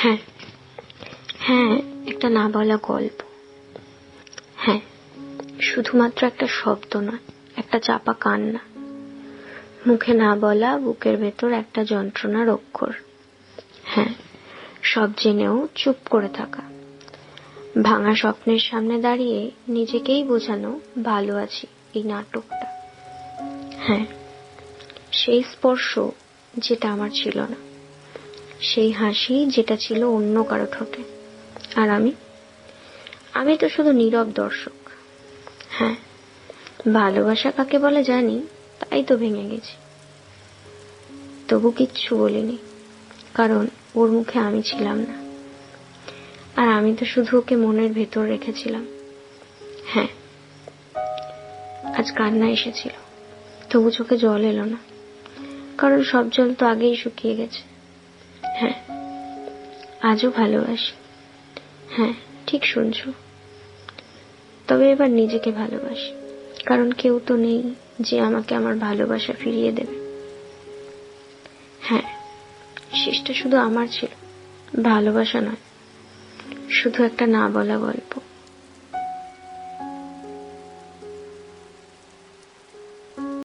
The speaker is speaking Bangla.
হ্যাঁ, হ্যাঁ, একটা না বলা গল্প। হ্যাঁ, শুধুমাত্র একটা শব্দ নয়, একটা চাপা কান্না, মুখে না বলা, বুকের ভেতর একটা যন্ত্রণার অক্ষর। হ্যাঁ, সব জেনেও চুপ করে থাকা, ভাঙা স্বপ্নের সামনে দাঁড়িয়ে নিজেকেই বোঝানো ভালো আছি, এই নাটকটা। হ্যাঁ, সেই স্পর্শ যেটা আমার ছিল না, সেই হাসি যেটা ছিল অন্য কারো ঠোঁটে, আর আমি তো শুধু নীরব দর্শক। হ্যাঁ, ভালোবাসা কাকে বলে জানি, তাই তো ভেঙে গেছি। তবু কিচ্ছু বলিনি, কারণ ওর মুখে আমি ছিলাম না, আর আমি তো শুধু ওকে মনের ভেতর রেখেছিলাম। হ্যাঁ, আজ কান্না এসেছিল, তবু চোখে জল এলো না, কারণ সব জল তো আগেই শুকিয়ে গেছে। হ্যাঁ, আজও ভালোবাসি। হ্যাঁ, ঠিক শুনছো, তবে এবার নিজেকে ভালোবাসি, কারণ কেউ তো নেই যে আমাকে আমার ভালোবাসা ফিরিয়ে দেবে। হ্যাঁ, শেষটা শুধু আমার ছিল, ভালোবাসা নয়, শুধু একটা না বলা গল্প।